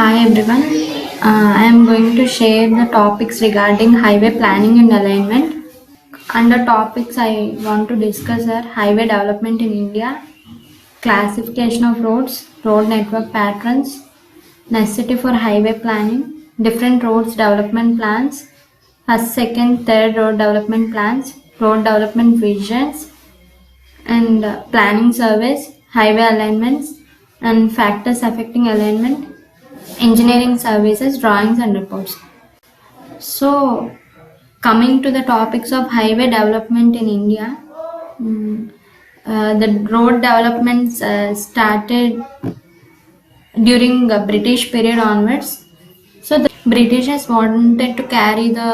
Hi everyone. I am going to share the topics regarding highway planning and alignment. Under topics I want to discuss are highway development in India, classification of roads, road network patterns, necessity for highway planning, different roads development plans, first, second, third road development plans, road development visions, and planning surveys, highway alignments, and factors affecting alignment, engineering services, drawings, and reports. So, coming to the topics of highway development in India, the road developments started during the British period onwards. So, the Britishers wanted to carry the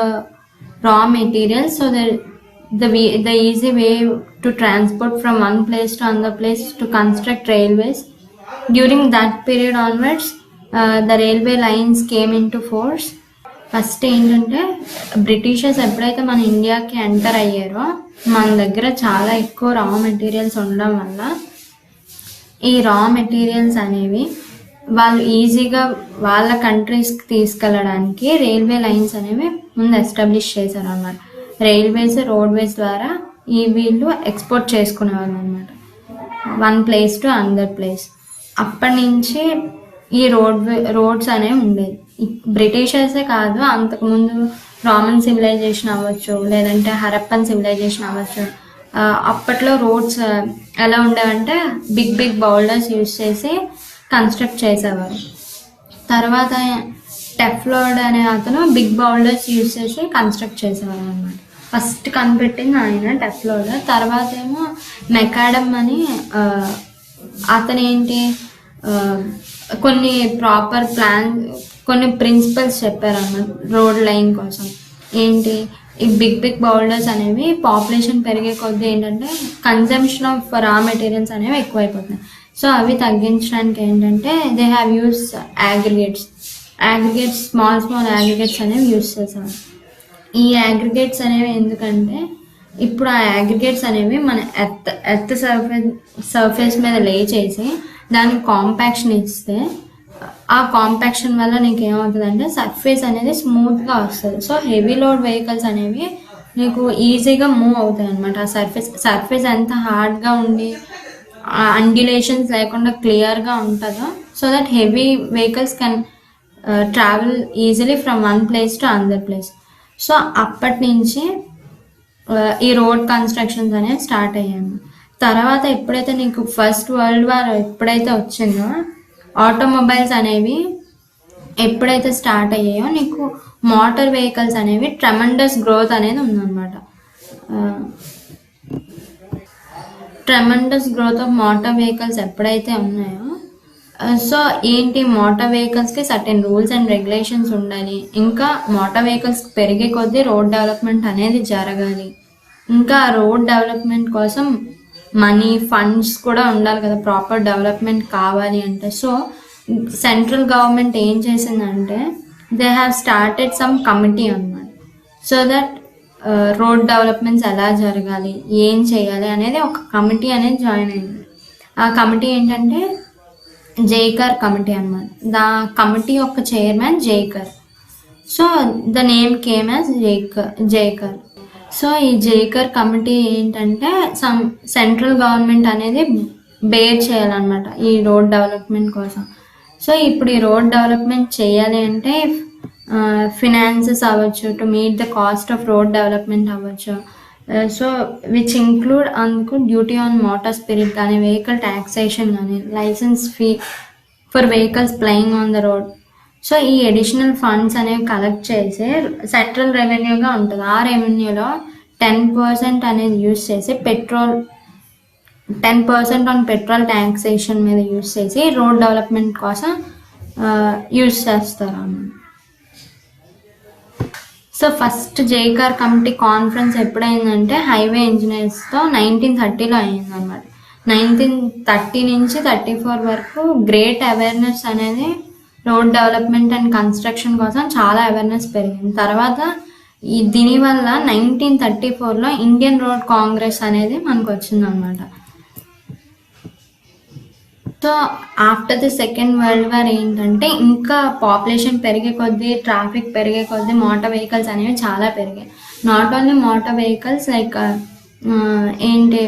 raw materials, so the easy way to transport from one place to another place to construct railways. During that period onwards, the railway lines came into force. First ఏంటంటే Britishers ఎప్పుడైతే మన ఇండియాకి enter అయ్యారో మన దగ్గర చాలా ఎక్కువ రా మెటీరియల్స్ ఉండడం వల్ల ఈ రా మెటీరియల్స్ అనేవి వాళ్ళు ఈజీగా వాళ్ళ కంట్రీస్కి తీసుకెళ్ళడానికి రైల్వే లైన్స్ అనేవి ముందు ఎస్టాబ్లిష్ చేశారు అన్నమాట. రైల్వేస్ రోడ్వేస్ ద్వారా వీళ్ళు ఎక్స్పోర్ట్ చేసుకునేవాళ్ళు అనమాట, one place to another place. అప్పటి నుంచి ఈ రోడ్స్ అనేవి ఉండేది. బ్రిటిషర్సే కాదు, అంతకుముందు రోమన్ సివిలైజేషన్ అవ్వచ్చు, లేదంటే హరప్పన్ సివిలైజేషన్ అవ్వచ్చు. అప్పట్లో రోడ్స్ ఎలా ఉండేవంటే బిగ్ బిగ్ బౌల్డర్స్ యూజ్ చేసి కన్స్ట్రక్ట్ చేసేవారు. తర్వాత టెఫ్లోడ్ అనే అతను బిగ్ బౌల్డర్స్ యూజ్ చేసి కన్స్ట్రక్ట్ చేసేవారు అనమాట. ఫస్ట్ కనిపెట్టింది ఆయన టెఫ్లోడ్. తర్వాత ఏమో మెకాడమ్ అని అతను ఏంటి కొన్ని ప్రాపర్ ప్లాన్, కొన్ని ప్రిన్సిపల్స్ చెప్పారన్నమాట రోడ్ లైన్ కోసం. ఏంటి, ఈ బిగ్ బిగ్ బౌల్డర్స్ అనేవి పాపులేషన్ పెరిగే కొద్దీ ఏంటంటే కన్జంప్షన్ ఆఫ్ రా మెటీరియల్స్ అనేవి ఎక్కువైపోతున్నాయి. సో అవి తగ్గించడానికి ఏంటంటే they have use aggregates small aggregates అనేవి యూస్ చేసేవారు. ఈ అగ్రిగేట్స్ అనేవి ఎందుకంటే ఇప్పుడు ఆ అగ్రిగేట్స్ అనేవి మన ఎర్త్ సర్ఫేస్ మీద లే చేసి దానికి కాంపాక్షన్ ఇస్తే ఆ కాంపాక్షన్ వల్ల నీకు ఏమవుతుందంటే సర్ఫేస్ అనేది స్మూత్గా వస్తుంది. సో హెవీ లోడ్ వెహికల్స్ అనేవి నీకు ఈజీగా మూవ్ అవుతాయి అనమాట. ఆ సర్ఫేస్ ఎంత హార్డ్గా ఉండి అండ్యులేషన్స్ లేకుండా క్లియర్గా ఉంటుందో, so that heavy vehicles can travel easily from one place to another place. So అప్పటి నుంచి ఈ రోడ్ కన్స్ట్రక్షన్స్ అనేవి స్టార్ట్ అయ్యాయి. తర్వాత ఎప్పుడైతే నీకు ఫస్ట్ వరల్డ్ వార్ ఎప్పుడైతే వచ్చిందో, ఆటోమొబైల్స్ అనేవి ఎప్పుడైతే స్టార్ట్ అయ్యాయో నీకు మోటార్ వెహికల్స్ అనేవి ట్రెమండస్ గ్రోత్ అనేది ఉందన్నమాట. Tremendous growth of motor vehicles ఎప్పుడైతే ఉన్నాయో, సో ఏంటి, మోటార్ వెహికల్స్కి సర్టెన్ రూల్స్ అండ్ రెగ్యులేషన్స్ ఉండాలి. ఇంకా మోటార్ వెహికల్స్ పెరిగే కొద్దీ రోడ్ డెవలప్మెంట్ అనేది జరగాలి. ఇంకా రోడ్ డెవలప్మెంట్ కోసం మనీ ఫండ్స్ కూడా ఉండాలి కదా, ప్రాపర్ డెవలప్మెంట్ కావాలి అంటే. సో సెంట్రల్ గవర్నమెంట్ ఏం చేసిందంటే they have started some committee అన్నమాట. సో దట్ రోడ్ డెవలప్మెంట్స్ ఎలా జరగాలి, ఏం చేయాలి అనేది ఒక కమిటీ అనేది జాయిన్ అయింది. ఆ కమిటీ ఏంటంటే జైకర్ కమిటీ అన్నమాట. దా కమిటీ యొక్క chairman Jayakar. So the name came as Jayakar. So ఈ జైకర్ కమిటీ ఏంటంటే సెంట్రల్ గవర్నమెంట్ అనేది బేర్ చేయాలన్నమాట ఈ రోడ్ డెవలప్మెంట్ కోసం. సో ఇప్పుడు ఈ రోడ్ డెవలప్మెంట్ చేయాలి అంటే ఫినాన్సెస్ అవ్వచ్చు, to meet the cost of road development అవ్వచ్చు. సో విచ్ ఇంక్లూడ్ అందుకు డ్యూటీ ఆన్ మోటార్ స్పిరిట్ కానీ, వెహికల్ ట్యాక్సేషన్ కానీ, licence fee for vehicles plying on the road. So ఈ అడిషనల్ ఫండ్స్ అనేవి కలెక్ట్ చేసి సెంట్రల్ రెవెన్యూగా ఉంటుంది. ఆ రెవెన్యూలో 10% అనేది యూజ్ చేసి 10% ఆన్ పెట్రోల్ ట్యాక్సేషన్ మీద యూజ్ చేసి రోడ్ డెవలప్మెంట్ కోసం యూజ్ చేస్తారు అన్నమాట. So first Jayakar committee conference ఎప్పుడైందంటే హైవే ఇంజనీర్స్తో 1930లో అయిందన్నమాట. 1930 నుంచి 34 వరకు గ్రేట్ అవేర్నెస్ అనేది రోడ్ డెవలప్మెంట్ అండ్ కన్స్ట్రక్షన్ కోసం చాలా అవేర్నెస్ పెరిగింది. తర్వాత దీనివల్ల 1934లో ఇండియన్ రోడ్ కాంగ్రెస్ అనేది మనకు వచ్చిందనమాట. So after the second world war ఏంటంటే ఇంకా పాపులేషన్ పెరిగే కొద్దీ, ట్రాఫిక్ పెరిగే కొద్దీ మోటార్ వెహికల్స్ అనేవి చాలా పెరిగాయి. Not only motor vehicles, like ఏంటి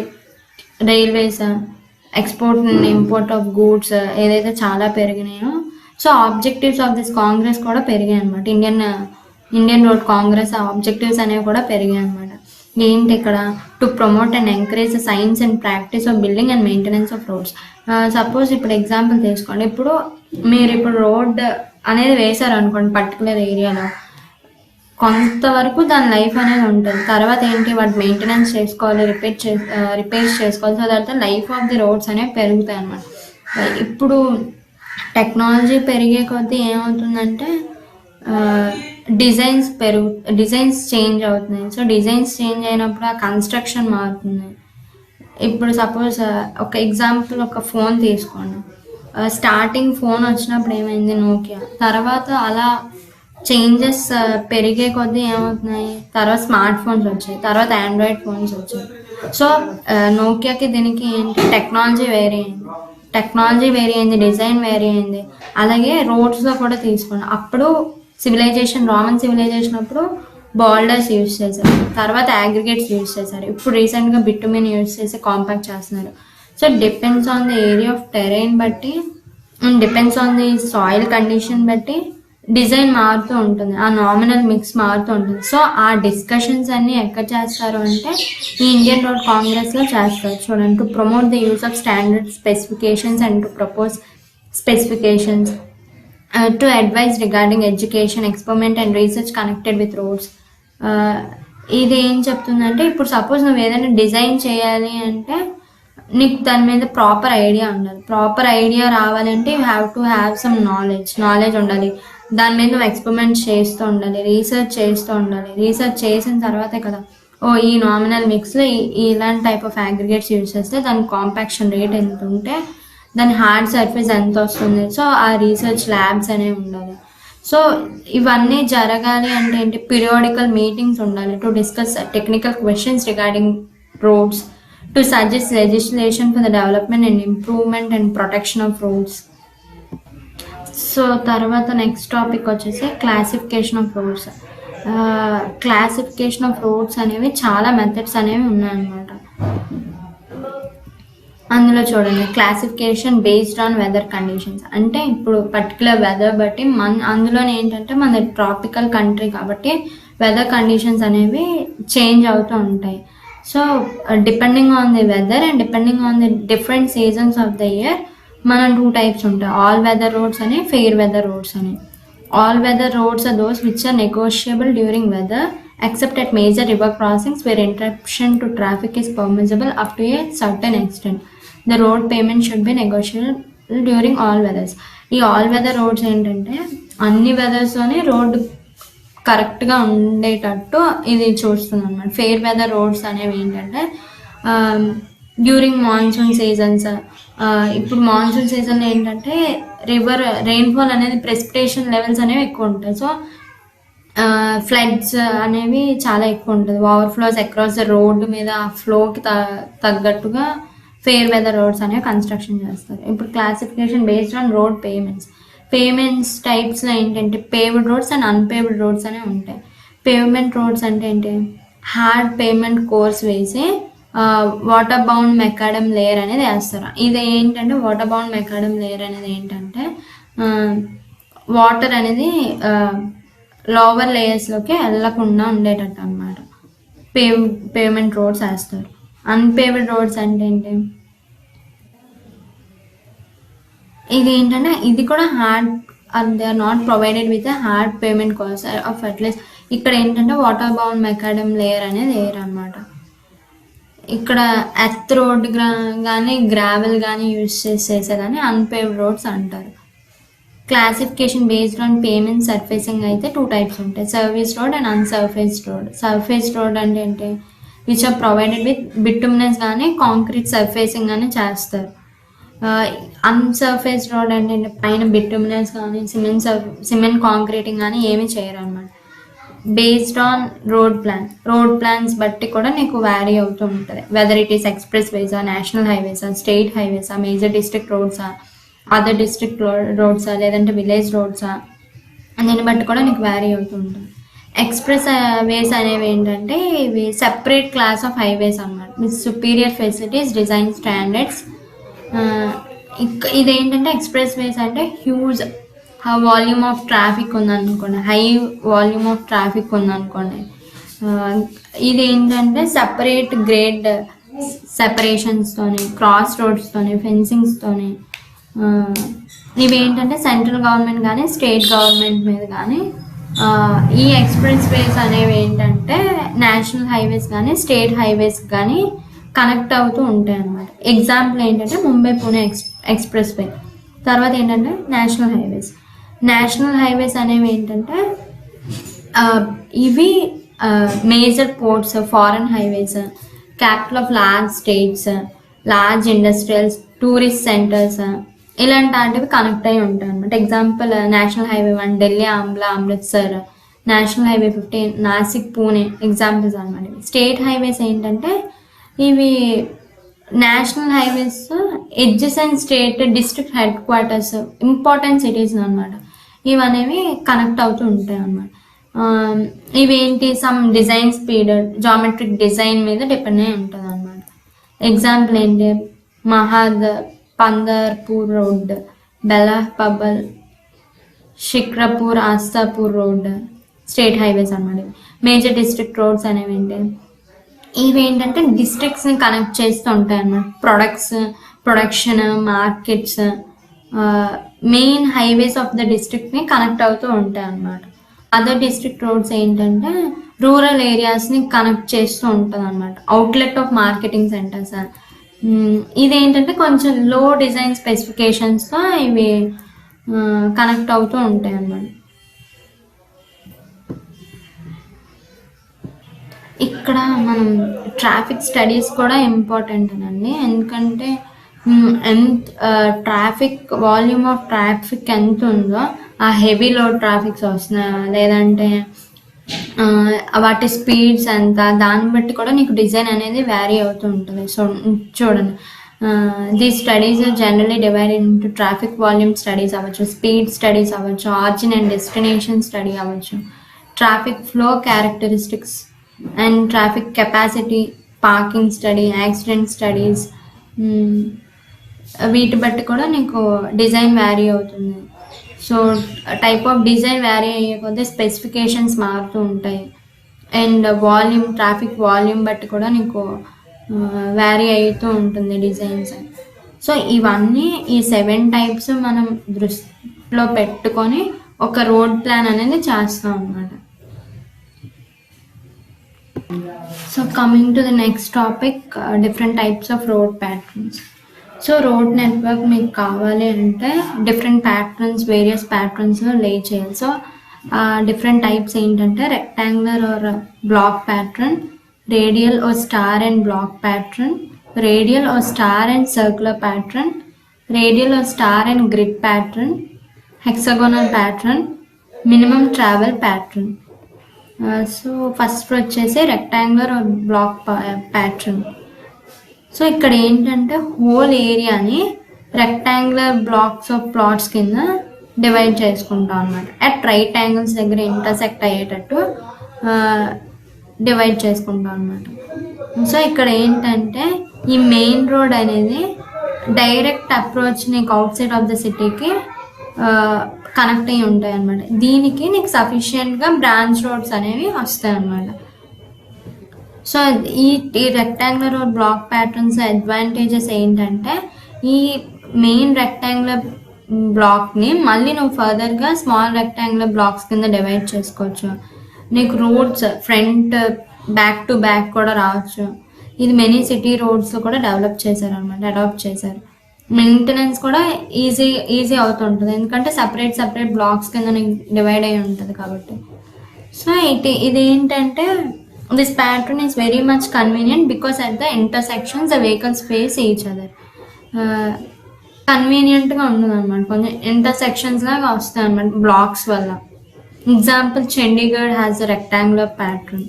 railways, export and import of goods ఏదైతే చాలా పెరిగినాయో, so objectives of this congress కూడా పెరిగాయి అనమాట. ఇండియన్ రోడ్ కాంగ్రెస్ ఆబ్జెక్టివ్స్ అనేవి కూడా పెరిగాయి అనమాట. ఏంటి ఇక్కడ, to promote and encourage science and practice of building and maintenance of roads. Suppose ఇప్పుడు ఎగ్జాంపుల్ తీసుకోండి, మీరు ఇప్పుడు రోడ్ అనేది వేశారు అనుకోండి పర్టికులర్ ఏరియాలో, కొంతవరకు దాని లైఫ్ అనేది ఉంటుంది. తర్వాత ఏంటి, వాటి మెయింటెనెన్స్ చేసుకోవాలి, రిపేర్స్ చేసుకోవాలి. So that the life of the roads అనేవి పెరుగుతాయి అన్నమాట. ఇప్పుడు టెక్నాలజీ పెరిగే కొద్దీ ఏమవుతుందంటే డిజైన్స్ చేంజ్ అవుతున్నాయి. సో డిజైన్స్ చేంజ్ అయినప్పుడు ఆ కన్స్ట్రక్షన్ మారుతుంది. ఇప్పుడు సపోజ్ ఒక ఎగ్జాంపుల్, ఒక ఫోన్ తీసుకోండి. స్టార్టింగ్ ఫోన్ వచ్చినప్పుడు ఏమైంది, నోకియా. తర్వాత అలా చేంజెస్ పెరిగే కొద్దీ ఏమవుతున్నాయి, తర్వాత స్మార్ట్ ఫోన్స్ వచ్చాయి, తర్వాత ఆండ్రాయిడ్ ఫోన్స్ వచ్చాయి. సో నోకియాకి దీనికి ఏంటి, టెక్నాలజీ వేరీ అయింది, డిజైన్ వేరీ అయింది. అలాగే రోడ్స్లో కూడా తీసుకోండి. అప్పుడు రోమన్ సివిలైజేషన్ అప్పుడు బాల్డర్స్ యూజ్ చేశారు, తర్వాత అగ్రిగేట్స్ యూజ్ చేశారు. ఇప్పుడు రీసెంట్గా బిట్టుమిన్ యూజ్ చేసి కాంపాక్ట్ చేస్తున్నారు. So depends on the area of terrain బట్టి, depends on the soil condition బట్టి డిజైన్ మారుతూ ఉంటుంది, ఆ నామినల్ మిక్స్ మారుతూ ఉంటుంది. సో ఆ డిస్కషన్స్ అన్నీ ఎక్కడ చేస్తారు అంటే ఈ ఇండియన్ రోడ్ కాంగ్రెస్లో చేస్తారు. చూడండి, to promote the use of standard specifications and to propose specifications, to advise regarding education, experiment and research connected with roads. ఇది ఏం చెప్తుందంటే, ఇప్పుడు సపోజ్ నువ్వు ఏదైనా డిజైన్ చేయాలి అంటే నీకు దాని మీద ప్రాపర్ ఐడియా ఉండాలి. ప్రాపర్ ఐడియా రావాలంటే you have to have some knowledge ఉండాలి. దాని మీద నువ్వు ఎక్స్పెరిమెంట్ చేస్తూ ఉండాలి, రీసెర్చ్ చేస్తూ ఉండాలి. రీసెర్చ్ చేసిన తర్వాతే కదా ఈ నామినల్ మిక్స్లో ఇలాంటి టైప్ ఆఫ్ అగ్రిగేట్స్ యూజ్ చేస్తే దాని కాంపాక్షన్ రేట్ ఎంత ఉంటే దాని హార్డ్ సర్ఫేస్ ఎంత వస్తుంది. సో ఆ రీసెర్చ్ ల్యాబ్స్ అనేవి ఉండాలి. సో ఇవన్నీ జరగాలి అంటే ఏంటి, పీరియాడికల్ మీటింగ్స్ ఉండాలి to discuss technical questions regarding roads, to suggest legislation for the development and improvement and protection of roads. So తర్వాత నెక్స్ట్ టాపిక్ వచ్చేసి classification of roads. Classification of roads అనేవి చాలా మెథడ్స్ అనేవి ఉన్నాయన్నమాట. అందులో చూడండి, classification based on weather conditions. అంటే ఇప్పుడు పర్టికులర్ వెదర్ బట్టి అందులోనే ఏంటంటే మన ట్రాపికల్ కంట్రీ కాబట్టి వెదర్ కండిషన్స్ అనేవి చేంజ్ అవుతూ ఉంటాయి. So depending on the weather and depending on the different seasons of the year మనం 2 టైప్స్ ఉంటాయి, ఆల్ వెదర్ రోడ్స్ అని, ఫెయిర్ వెదర్ రోడ్స్ అని. All weather roads are those which are negotiable during weather except at major river crossings where interruption to traffic is permissible up to a certain extent. The road payment should be negotiable during all weathers. ఈ all weather roads ఏంటంటే అన్ని వెదర్స్లోనే road కరెక్ట్గా ఉండేటట్టు ఇది చూస్తుంది అనమాట. Fair weather roads అనేవి ఏంటంటే డ్యూరింగ్ మాన్సూన్ సీజన్స్. ఇప్పుడు మాన్సూన్ సీజన్లో ఏంటంటే రెయిన్ఫాల్ అనేది, ప్రెసిపిటేషన్ లెవెల్స్ అనేవి ఎక్కువ ఉంటాయి. సో ఫ్లడ్స్ అనేవి చాలా ఎక్కువ ఉంటుంది, ఓవర్ఫ్లోస్ అక్రాస్ ద రోడ్డు మీద ఆ ఫ్లోకి తగ్గట్టుగా ఫెయిర్ వెదర్ రోడ్స్ అనేవి కన్స్ట్రక్షన్ చేస్తారు. ఇప్పుడు classification based on road pavements టైప్స్లో ఏంటంటే paved roads and unpaved roads అనేవి ఉంటాయి. పేవ్మెంట్ రోడ్స్ అంటే ఏంటి, హార్డ్ పేమెంట్ కోర్స్ వేసి వాటర్ బౌండ్ మెకాడమ్ లేయర్ అనేది వేస్తారు. ఇది ఏంటంటే వాటర్ బౌండ్ మెకాడమ్ లేయర్ అనేది ఏంటంటే వాటర్ అనేది లోవర్ లేయర్స్లోకి వెళ్ళకుండా ఉండేటట్టు అనమాట పేమెంట్ రోడ్స్ వేస్తారు. అన్పేవ్డ్ రోడ్స్ అంటే ఏంటి, ఇది ఏంటంటే ఇది కూడా hard, they are not provided with hard pavement cost of at least. ఇక్కడ ఏంటంటే వాటర్ బౌండ్ మెకాడమ్ లేయర్ అనేది లేయర్ అనమాట. ఇక్కడ ఎర్త్ రోడ్ కానీ గ్రావెల్ కానీ యూజ్ చేసేదాన్ని అన్పేవ్డ్ రోడ్స్ అంటారు. Classification based on pavement surfacing అయితే 2 టైప్స్ ఉంటాయి, service road and unsurfaced road. Surface road అంటే ఏంటి, which are provided with bituminous కానీ కాంక్రీట్ సర్ఫేసింగ్ కానీ చేస్తారు. అన్సర్ఫేస్ రోడ్ అంటే పైన బిటుమినస్ కానీ సిమెంట్ కాంక్రీటింగ్ కానీ ఏమీ చేయరు అనమాట. బేస్డ్ ఆన్ రోడ్ ప్లాన్స్ బట్టి కూడా నీకు వ్యారీ అవుతూ ఉంటుంది. వెదర్ ఇట్ ఈస్ ఎక్స్ప్రెస్ వేసా, నేషనల్ హైవేసా, స్టేట్ హైవేసా, మేజర్ డిస్ట్రిక్ట్ రోడ్సా, అదర్ డిస్ట్రిక్ట్ రోడ్సా, లేదంటే విలేజ్ రోడ్సా, దీన్ని బట్టి కూడా నీకు వ్యారీ అవుతూ ఉంటుంది. ఎక్స్ప్రెస్ వేస్ అనేవి ఏంటంటే ఇవి సెపరేట్ క్లాస్ ఆఫ్ హైవేస్ అన్నమాట, with superior facilities, design standards. ఇదేంటంటే ఎక్స్ప్రెస్ వేస్ అంటే హ్యూజ్ వాల్యూమ్ ఆఫ్ ట్రాఫిక్ ఉందనుకోండి, హై వాల్యూమ్ ఆఫ్ ట్రాఫిక్ ఉందనుకోండి, ఇది ఏంటంటే సపరేట్ గ్రేడ్ సెపరేషన్స్తోని, క్రాస్ రోడ్స్తోని, ఫెన్సింగ్స్తోని, ఇవేంటంటే సెంట్రల్ గవర్నమెంట్ కానీ స్టేట్ గవర్నమెంట్ మీద కానీ ఈ ఎక్స్ప్రెస్ వేస్ అనేవి ఏంటంటే నేషనల్ హైవేస్ కానీ స్టేట్ హైవేస్ కానీ కనెక్ట్ అవుతూ ఉంటాయి అన్నమాట. ఎగ్జాంపుల్ ఏంటంటే ముంబై పూణే ఎక్స్ప్రెస్ వే. తర్వాత ఏంటంటే నేషనల్ హైవేస్ అనేవి ఏంటంటే ఇవి major ports, foreign highways, capital of large states, large industrials, tourist centres, ఇలాంటి వాటివి కనెక్ట్ అయి ఉంటాయి అనమాట. Example national highway 1 Delhi Ambala Amritsar, national highway 15 Nashik Pune examples అనమాట. స్టేట్ హైవేస్ ఏంటంటే ఇవి national highways adjacent state district headquarters, important cities అనమాట, ఇవనేవి కనెక్ట్ అవుతూ ఉంటాయి అన్నమాట. ఇవేంటి some design speed, geometric design మీద డిపెండ్ అయి ఉంటుంది అనమాట. ఎగ్జాంపుల్ ఏంటి Pandharpur road, బెలహపబల్, Shikrapur, Astapur road state highways అన్నమాట. మేజర్ డిస్ట్రిక్ట్ రోడ్స్ అనేవి ఇవేంటంటే డిస్ట్రిక్ట్స్ని కనెక్ట్ చేస్తూ ఉంటాయి అన్నమాట. Production, markets, main highways of the డిస్ట్రిక్ట్ని కనెక్ట్ అవుతూ ఉంటాయి అన్నమాట. అదర్ డిస్ట్రిక్ట్ రోడ్స్ ఏంటంటే రూరల్ ఏరియాస్ని కనెక్ట్ చేస్తూ ఉంటుంది అన్నమాట. Outlet of marketing centres. ఇదేంటంటే కొంచెం లో డిజైన్ స్పెసిఫికేషన్స్తో ఇవి కనెక్ట్ అవుతూ ఉంటాయి అన్నమాట. ఇక్కడ మనం ట్రాఫిక్ స్టడీస్ కూడా ఇంపార్టెంట్ అండి, ఎందుకంటే ట్రాఫిక్ వాల్యూమ్ ఆఫ్ ట్రాఫిక్ ఎంత ఉందో, ఆ హెవీ లోడ్ ట్రాఫిక్స్ వస్తున్నాయా లేదంటే వాటి స్పీడ్స్ ఎంత, దాన్ని బట్టి కూడా నీకు డిజైన్ అనేది వ్యారీ అవుతూ ఉంటుంది. సో చూడండి, these studies generally divided into traffic volume studies అవ్వచ్చు, స్పీడ్ స్టడీస్ అవ్వచ్చు, ఆరిజిన్ అండ్ డెస్టినేషన్ స్టడీ అవ్వచ్చు, traffic flow characteristics and traffic capacity, parking study, accident studies. వీటి బట్టి కూడా నీకు డిజైన్ వ్యారీ అవుతుంది. So type of design vary అయ్యే కొద్దీ స్పెసిఫికేషన్స్ మారుతూ ఉంటాయి. అండ్ ట్రాఫిక్ వాల్యూమ్ బట్టి కూడా నీకు వ్యారీ అవుతూ ఉంటుంది డిజైన్స్. సో ఇవన్నీ ఈ 7 టైప్స్ మనం దృష్టిలో పెట్టుకొని ఒక రోడ్ ప్లాన్ అనేది చేస్తాం అన్నమాట. So coming to the next topic, different types of road patterns. So road network మీకు కావాలి అంటే డిఫరెంట్ ప్యాటర్న్స్, వేరియస్ ప్యాటర్న్స్లో లే చేయాలి. సో డిఫరెంట్ టైప్స్ ఏంటంటే rectangular or block pattern, radial or star and block pattern, radial or star and circular pattern, radial or star and grid pattern, hexagonal pattern, minimum travel pattern. So first వచ్చేసి rectangular or block pattern. So ఇక్కడ ఏంటంటే whole ఏరియాని rectangular blocks of plots కింద divide చేసుకుంటాం అన్నమాట. At right angles దగ్గర intersect అయ్యేటట్టు divide చేసుకుంటాం అన్నమాట. సో ఇక్కడ ఏంటంటే ఈ మెయిన్ రోడ్ అనేది డైరెక్ట్ అప్రోచ్ నీకు అవుట్ సైడ్ ఆఫ్ ద సిటీకి కనెక్ట్ అయ్యి ఉంటాయి అన్నమాట. దీనికి నీకు సఫిషియెంట్గా బ్రాంచ్ రోడ్స్ అనేవి వస్తాయి అన్నమాట. సో ఈ rectangular road block patterns advantages ఏంటంటే ఈ మెయిన్ రెక్టాంగులర్ బ్లాక్ని మళ్ళీ నువ్వు ఫర్దర్గా స్మాల్ రెక్టాంగులర్ బ్లాక్స్ కింద డివైడ్ చేసుకోవచ్చు. నీకు roads front back to back కూడా రావచ్చు. ఇది మెనీ సిటీ రోడ్స్లో కూడా డెవలప్ చేశారు అనమాట, అడాప్ట్ చేశారు. మెయింటెనెన్స్ కూడా ఈజీ అవుతుంటుంది, ఎందుకంటే సపరేట్ బ్లాక్స్ కింద డివైడ్ అయి ఉంటుంది కాబట్టి. సో ఇది ఏంటంటే this pattern is very much convenient because at the intersections the vehicles face each other. కన్వీనియంట్గా ఉండదు అనమాట, కొంచెం ఇంటర్సెక్షన్స్ లాగా వస్తాయి అనమాట బ్లాక్స్ వల్ల. Example Chandigarh has a rectangular pattern.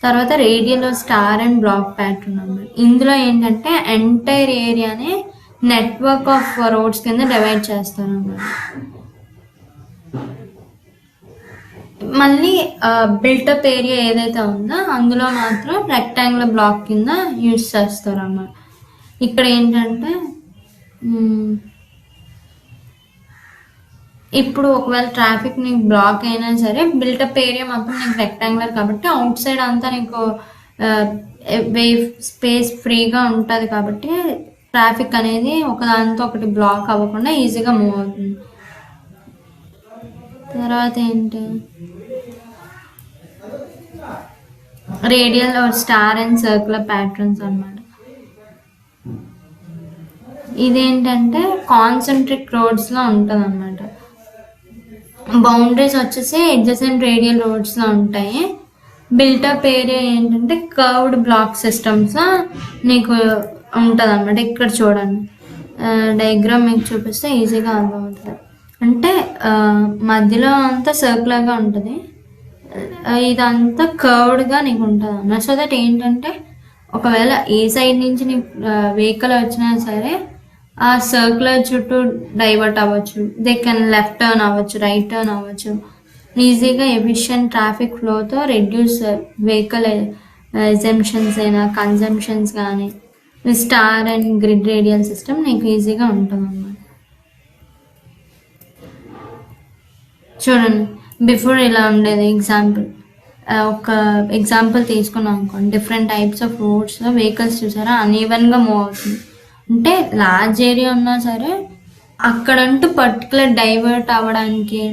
తర్వాత radial star and block pattern అన్నమాట. ఇందులో ఏంటంటే ఎంటైర్ ఏరియాని నెట్వర్క్ ఆఫ్ రోడ్స్ కింద డివైడ్ చేస్తారు అన్నమాట. మళ్ళీ బిల్టప్ ఏరియా ఏదైతే ఉందో అందులో మాత్రం రెక్టాంగులర్ బ్లాక్ కింద యూజ్ చేస్తారు అన్నమాట. ఇక్కడ ఏంటంటే ఇప్పుడు ఒకవేళ ట్రాఫిక్ నీకు బ్లాక్ అయినా సరే బిల్టప్ ఏరియా మొత్తం నీకు రెక్టాంగులర్ కాబట్టి అవుట్ సైడ్ అంతా నీకు స్పేస్ ఫ్రీగా ఉంటుంది కాబట్టి ట్రాఫిక్ అనేది ఒకదానితో ఒకటి బ్లాక్ అవ్వకుండా ఈజీగా మూవ్ అవుతుంది. తర్వాత ఏంటి, radial star and circular patterns అన్నమాట. ఇదేంటంటే కాన్సెంట్రిక్ రోడ్స్లో ఉంటుంది అన్నమాట. బౌండరీస్ వచ్చేసి అడ్జసెంట్ రేడియల్ రోడ్స్లో ఉంటాయి. బిల్టప్ ఏరియా ఏంటంటే కర్వ్డ్ బ్లాక్ సిస్టమ్స్ నీకు ఉంటుంది అన్నమాట. ఇక్కడ చూడండి డయాగ్రామ్ మీకు చూపిస్తే ఈజీగా అర్థమవుతుంది. అంటే మధ్యలో అంతా సర్క్యులర్గా ఉంటుంది, ఇదంతా కర్వ్డ్గా నీకు ఉంటుంది అన్నమాట. సో దట్ ఏంటంటే ఒకవేళ ఏ సైడ్ నుంచి నీకు వెహికల్ వచ్చినా సరే ఆ సర్క్యులర్ చుట్టూ డైవర్ట్ అవ్వచ్చు. దే కెన్ లెఫ్ట్ టర్న్ అవ్వచ్చు, రైట్ టర్న్ అవ్వచ్చు. ఈజీగా ఎఫిషియంట్ ట్రాఫిక్ ఫ్లోతో రెడ్యూస్ వెహికల్ ఎగ్జంప్షన్స్ అయినా కన్జంప్షన్స్ కానీ star and grid radial system నీకు ఈజీగా ఉంటుంది అన్నమాట. చూడండి బిఫోర్ ఇలా ఉండేది. ఒక ఎగ్జాంపుల్ తీసుకున్నాం అనుకోండి, different types of roads vehicles చూసారా అన్ఈవెన్గా మూవ్ అవుతుంది. అంటే లార్జ్ ఏరియా ఉన్నా సరే అక్కడంటూ పర్టికులర్ డైవర్ట్ అవ్వడానికి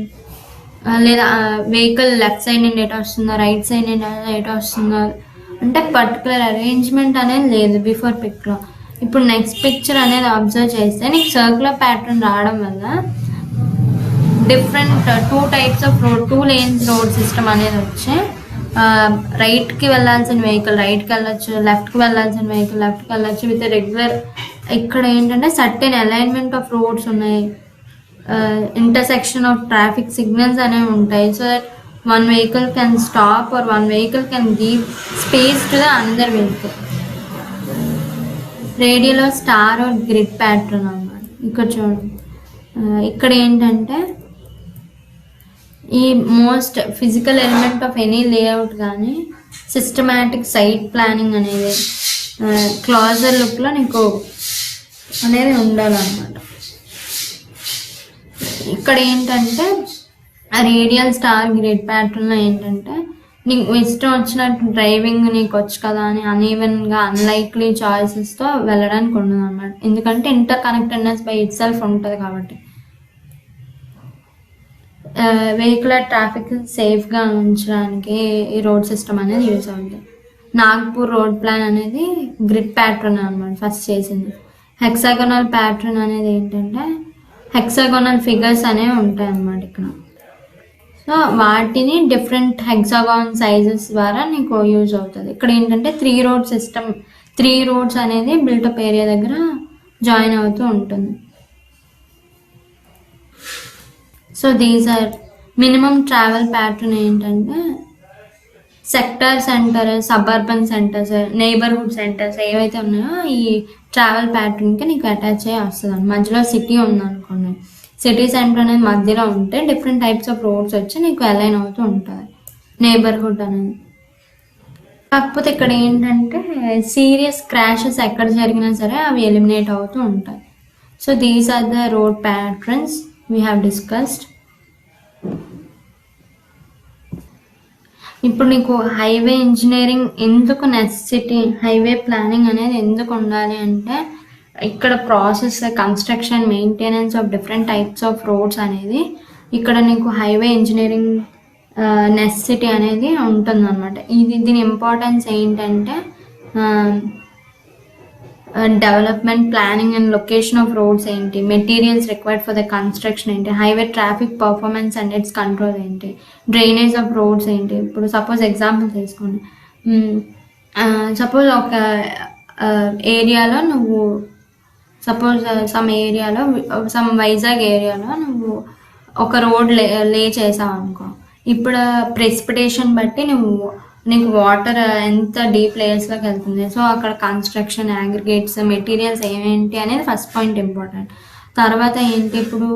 లేదా వెహికల్ లెఫ్ట్ సైడ్ నుండి ఎటు వస్తుందో రైట్ సైడ్ నుండి ఎటు వస్తుందో అంటే పర్టికులర్ అరేంజ్మెంట్ అనేది లేదు బిఫోర్ పిక్లో. ఇప్పుడు నెక్స్ట్ పిక్చర్ అనేది అబ్జర్వ్ చేస్తే నీకు సర్క్యులర్ ప్యాటర్న్ రావడం వల్ల different 2 types of road 2 lanes road system అనేది వచ్చి రైట్కి వెళ్ళాల్సిన వెహికల్ రైట్కి వెళ్ళచ్చు, లెఫ్ట్కి వెళ్ళాల్సిన వెహికల్ లెఫ్ట్కి వెళ్ళచ్చు విత్ రెగ్యులర్. ఇక్కడ ఏంటంటే సర్టెన్ అలైన్మెంట్ ఆఫ్ రోడ్స్ ఉన్నాయి, ఇంటర్సెక్షన్ ఆఫ్ ట్రాఫిక్ సిగ్నల్స్ అనేవి ఉంటాయి. So that one vehicle can stop or one vehicle can give space to the another vehicle. Radial star or grid pattern అన్నమాట. ఇక్కడ చూడండి, ఇక్కడ ఏంటంటే ఈ most physical element of any layout కానీ systematic site planning అనేది క్లాజర్ లుక్లో నీకు అనేది ఉండాలన్నమాట. ఇక్కడ ఏంటంటే రేడియల్ స్టార్ గ్రిడ్ ప్యాటర్న్లో ఏంటంటే నీకు ఇష్టం వచ్చినట్టు డ్రైవింగ్ నీకు వచ్చు కదా అని అన్ఈవెన్గా అన్లైక్లీ చాయిసెస్తో వెళ్ళడానికి ఉండదు అన్నమాట. ఎందుకంటే inter connectedness by it self ఉంటుంది కాబట్టి వెహికులర్ ట్రాఫిక్ సేఫ్గా ఉంచడానికి ఈ రోడ్ సిస్టమ్ అనేది యూజ్ అవుతుంది. నాగ్పూర్ రోడ్ ప్లాన్ అనేది గ్రిడ్ ప్యాటర్న్ అనమాట ఫస్ట్ చేసింది. హెక్సాగోనల్ ప్యాటర్న్ అనేది ఏంటంటే హెక్సాగోనల్ ఫిగర్స్ అనేవి ఉంటాయి అన్నమాట ఇక్కడ. సో వాటిని డిఫరెంట్ హెక్సాగాన్ సైజెస్ ద్వారా నీకు యూజ్ అవుతుంది. ఇక్కడ ఏంటంటే 3 రోడ్ సిస్టమ్ 3 రోడ్స్ అనేది బిల్టప్ ఏరియా దగ్గర జాయిన్ అవుతూ ఉంటుంది. So these are minimum travel pattern ఏంటంటే sector centre, suburban centres, neighbourhood centres ఏవైతే ఉన్నాయో ఈ ట్రావెల్ ప్యాటర్న్కి నీకు అటాచ్ అయ్యి వస్తుంది. మధ్యలో సిటీ ఉందనుకోండి, సిటీ సెంటర్ అనేది మధ్యలో ఉంటే డిఫరెంట్ టైప్స్ ఆఫ్ రోడ్స్ వచ్చి నీకు అలైన్ అవుతూ ఉంటుంది నైబర్హుడ్ అనేది. కాకపోతే ఇక్కడ ఏంటంటే సీరియస్ క్రాషెస్ ఎక్కడ జరిగినా సరే అవి ఎలిమినేట్ అవుతూ ఉంటాయి. So these are the road patterns we have discussed. ఇప్పుడు నీకు హైవే ఇంజనీరింగ్ ఎందుకు నెసెసిటీ, హైవే ప్లానింగ్ అనేది ఎందుకు ఉండాలి అంటే ఇక్కడ process construction maintenance of different types of roads అనేది ఇక్కడ నీకు హైవే ఇంజనీరింగ్ నెసెసిటీ అనేది ఉంటుంది అనమాట. దీని ఇంపార్టెన్స్ ఏంటంటే development planning and location of roads ఏంటి, materials required for the construction ఏంటి, highway traffic performance and its control ఏంటి, డ్రైనేజ్ ఆఫ్ రోడ్స్ ఏంటి. ఇప్పుడు సపోజ్ ఎగ్జాంపుల్ తీసుకోండి, సపోజ్ ఒక ఏరియాలో నువ్వు సపోజ్ సమ్ వైజాగ్ ఏరియాలో నువ్వు ఒక రోడ్ లే చేసావు అనుకో. ఇప్పుడు ప్రెసిపిటేషన్ బట్టి నీకు వాటర్ ఎంత డీప్ లేయర్స్లోకి వెళ్తుంది. సో అక్కడ కన్స్ట్రక్షన్, అగ్రిగేట్స్, మెటీరియల్స్ ఏమేంటి అనేది ఫస్ట్ పాయింట్ ఇంపార్టెంట్. తర్వాత ఏంటి, ఇప్పుడు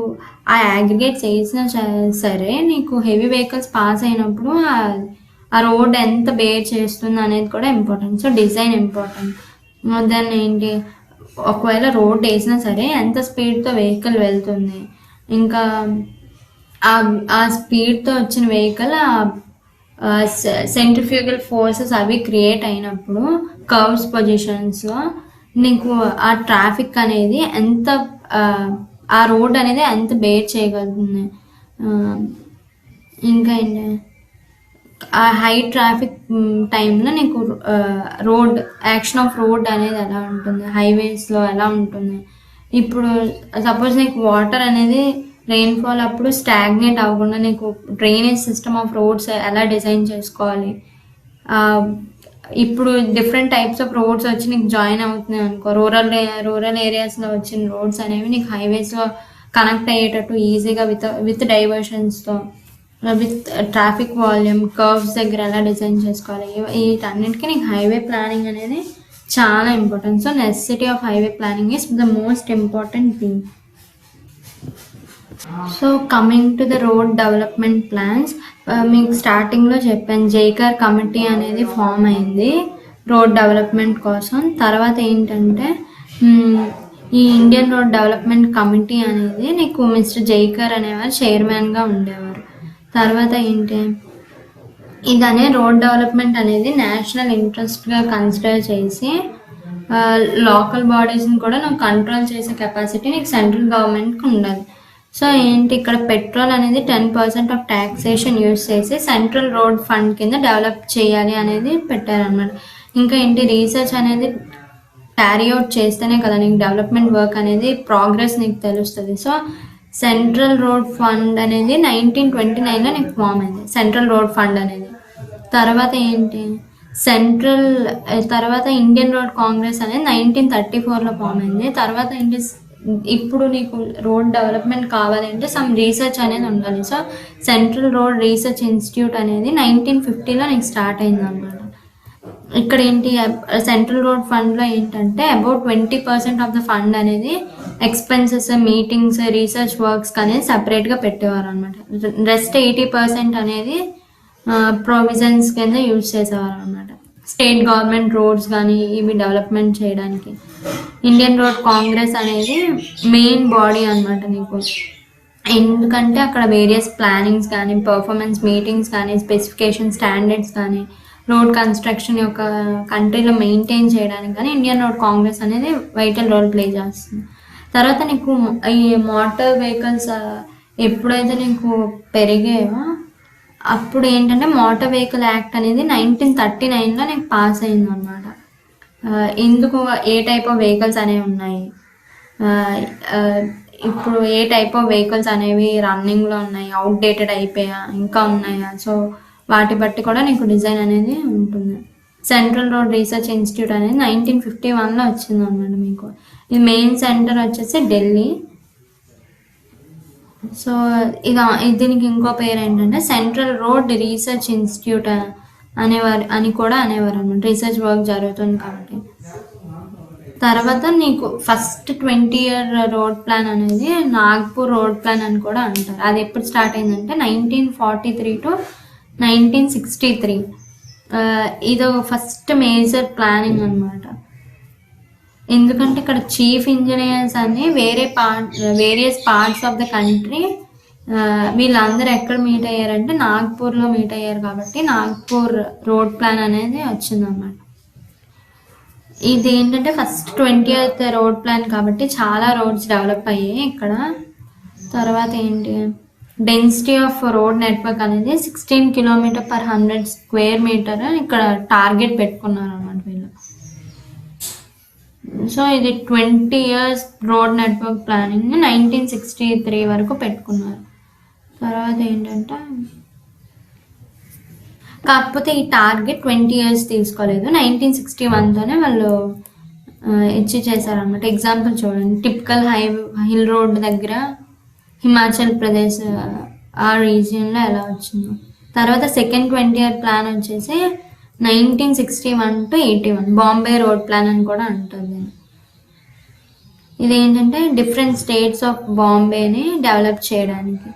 ఆ అగ్రిగేట్స్ వేసినా సరే నీకు హెవీ వెహికల్స్ పాస్ అయినప్పుడు ఆ రోడ్ ఎంత బేర్ చేస్తుంది అనేది కూడా ఇంపార్టెంట్. So design important. దాన్ని ఏంటి, ఒకవేళ రోడ్ వేసినా సరే ఎంత స్పీడ్తో వెహికల్ వెళ్తుంది, ఇంకా ఆ స్పీడ్తో వచ్చిన వెహికల్ సెంట్రిఫ్యూగల్ ఫోర్సెస్ అవి క్రియేట్ అయినప్పుడు కర్వ్స్ పొజిషన్స్లో నీకు ఆ ట్రాఫిక్ అనేది ఎంత, ఆ రోడ్ అనేది ఎంత బేర్ చేయగలుగుతుంది. ఇంకా ఏంటి, ఆ హై ట్రాఫిక్ టైంలో నీకు రోడ్ యాక్షన్ ఆఫ్ రోడ్ అనేది ఎలా ఉంటుంది, హైవేస్లో ఎలా ఉంటుంది. ఇప్పుడు సపోజ్ నీకు వాటర్ అనేది రెయిన్ఫాల్ అప్పుడు స్టాగ్నేట్ అవ్వకుండా నీకు డ్రైనేజ్ సిస్టమ్ ఆఫ్ రోడ్స్ ఎలా డిజైన్ చేసుకోవాలి. ఇప్పుడు డిఫరెంట్ టైప్స్ ఆఫ్ రోడ్స్ వచ్చి నీకు జాయిన్ అవుతున్నాయి అనుకో, రూరల్ ఏరియాస్లో వచ్చిన రోడ్స్ అనేవి నీకు హైవేస్లో కనెక్ట్ అయ్యేటట్టు ఈజీగా విత్ డైవర్షన్స్తో, విత్ ట్రాఫిక్ వాల్యూమ్, కర్వ్స్ దగ్గర ఎలా డిజైన్ చేసుకోవాలి. వీటన్నిటికీ నీకు హైవే ప్లానింగ్ అనేది చాలా important. So necessity of highway planning is the most important thing. So coming to the road development plans, మీకు స్టార్టింగ్లో చెప్పాను జైకార్ కమిటీ అనేది ఫామ్ అయింది రోడ్ డెవలప్మెంట్ కోసం. తర్వాత ఏంటంటే ఈ ఇండియన్ రోడ్ డెవలప్మెంట్ కమిటీ అనేది నీకు మిస్టర్ జైకార్ అనేవారు చైర్మన్గా ఉండేవారు. తర్వాత ఏంటి, ఇదనే రోడ్ డెవలప్మెంట్ అనేది నేషనల్ ఇంట్రెస్ట్గా కన్సిడర్ చేసి లోకల్ బాడీస్ని కూడా నువ్వు కంట్రోల్ చేసే కెపాసిటీ నీకు సెంట్రల్ గవర్నమెంట్కి ఉండాలి. సో ఏంటి, ఇక్కడ పెట్రోల్ అనేది 10% ఆఫ్ ట్యాక్సేషన్ యూజ్ చేసి సెంట్రల్ రోడ్ ఫండ్ కింద డెవలప్ చేయాలి అనేది పెట్టారనమాట. ఇంకా ఏంటి, రీసెర్చ్ అనేది క్యారీ అవుట్ చేస్తేనే కదా నీకు డెవలప్మెంట్ వర్క్ అనేది ప్రోగ్రెస్ నీకు తెలుస్తుంది. సో సెంట్రల్ రోడ్ ఫండ్ అనేది 1929లో నీకు ఫామ్ అయింది, సెంట్రల్ రోడ్ ఫండ్ అనేది. తర్వాత ఏంటి, తర్వాత ఇండియన్ రోడ్ కాంగ్రెస్ అనేది 1934లో ఫామ్ అయింది. తర్వాత ఏంటి, ఇప్పుడు నీకు రోడ్ డెవలప్మెంట్ కావాలంటే సమ్ రీసెర్చ్ అనేది ఉండాలి. So central road research institute అనేది 1950లో నీకు స్టార్ట్ అయింది అనమాట. ఇక్కడ ఏంటి, సెంట్రల్ రోడ్ ఫండ్లో ఏంటంటే అబౌట్ 20% ఆఫ్ ద ఫండ్ అనేది ఎక్స్పెన్సెస్, మీటింగ్స్, రీసెర్చ్ వర్క్స్ అనేది సపరేట్గా పెట్టేవారు అనమాట. రెస్ట్ 80% అనేది ప్రొవిజన్స్ కింద యూజ్ చేసేవారు అనమాట. స్టేట్ గవర్నమెంట్ రోడ్స్ కానీ ఇవి డెవలప్మెంట్ చేయడానికి ఇండియన్ రోడ్ కాంగ్రెస్ అనేది మెయిన్ బాడీ అనమాట నీకు. ఎందుకంటే అక్కడ వేరియస్ ప్లానింగ్స్ కానీ, పర్ఫార్మెన్స్ మీటింగ్స్ కానీ, స్పెసిఫికేషన్ స్టాండర్డ్స్ కానీ, రోడ్ కన్స్ట్రక్షన్ యొక్క కంట్రీలో మెయింటైన్ చేయడానికి కానీ ఇండియన్ రోడ్ కాంగ్రెస్ అనేది వైటల్ రోల్ ప్లే చేస్తుంది. తర్వాత నీకు ఈ మోటార్ వెహికల్స్ ఎప్పుడైతే నీకు పెరిగాయో అప్పుడు ఏంటంటే మోటార్ వెహికల్ యాక్ట్ అనేది 1939లో నీకు పాస్ అయింది అనమాట. ఎందుకు, ఏ టైప్ ఆఫ్ వెహికల్స్ అనేవి ఉన్నాయి, ఇప్పుడు ఏ టైప్ ఆఫ్ వెహికల్స్ అనేవి రన్నింగ్లో ఉన్నాయి, అవుట్డేటెడ్ అయిపోయా, ఇంకా ఉన్నాయా, సో వాటి బట్టి కూడా నీకు డిజైన్ అనేది ఉంటుంది. సెంట్రల్ రోడ్ రీసెర్చ్ ఇన్స్టిట్యూట్ అనేది 1951లో వచ్చింది అనమాట మీకు. ఇది మెయిన్ సెంటర్ వచ్చేసి ఢిల్లీ. సో దీనికి ఇంకో పేరు ఏంటంటే సెంట్రల్ రోడ్ రీసెర్చ్ ఇన్స్టిట్యూట్ అని కూడా అనేవారు అనమాట, రీసెర్చ్ వర్క్ జరుగుతుంది కాబట్టి. తర్వాత నీకు ఫస్ట్ 20-year రోడ్ ప్లాన్ అనేది నాగ్పూర్ రోడ్ ప్లాన్ అని కూడా అంటారు. అది ఎప్పుడు స్టార్ట్ అయిందంటే 1943 to 1963. ఇది ఫస్ట్ మేజర్ ప్లానింగ్ అనమాట. ఎందుకంటే ఇక్కడ చీఫ్ ఇంజనీర్స్ అని various parts of the country వీళ్ళందరూ ఎక్కడ మీట్ అయ్యారంటే నాగ్పూర్లో మీట్ అయ్యారు కాబట్టి నాగ్పూర్ రోడ్ ప్లాన్ అనేది వచ్చిందన్నమాట. ఇది ఏంటంటే ఫస్ట్ 20th రోడ్ ప్లాన్ కాబట్టి చాలా రోడ్స్ డెవలప్ అయ్యాయి ఇక్కడ. తర్వాత ఏంటి, డెన్సిటీ ఆఫ్ రోడ్ నెట్వర్క్ అనేది 16 km/100 square meter ఇక్కడ టార్గెట్ పెట్టుకున్నారు అన్నమాట వీళ్ళు. సో ఇది 20 years రోడ్ నెట్వర్క్ ప్లానింగ్ 1963 వరకు పెట్టుకున్నారు. తర్వాత ఏంటంటే కాకపోతే ఈ టార్గెట్ 20 years తీసుకోలేదు, 1961తోనే వాళ్ళు అచీవ్ చేశారనమాట. ఎగ్జాంపుల్ చూడండి, టిపికల్ హిల్ రోడ్ దగ్గర హిమాచల్ ప్రదేశ్ ఆ రీజియన్లో ఎలా వచ్చిందో. తర్వాత సెకండ్ 20-year ప్లాన్ వచ్చేసి 1961 to 81 బాంబే రోడ్ ప్లాన్ అని కూడా అంటుంది. ఇది ఏంటంటే డిఫరెంట్ స్టేట్స్ ఆఫ్ బాంబేని డెవలప్ చేయడానికి.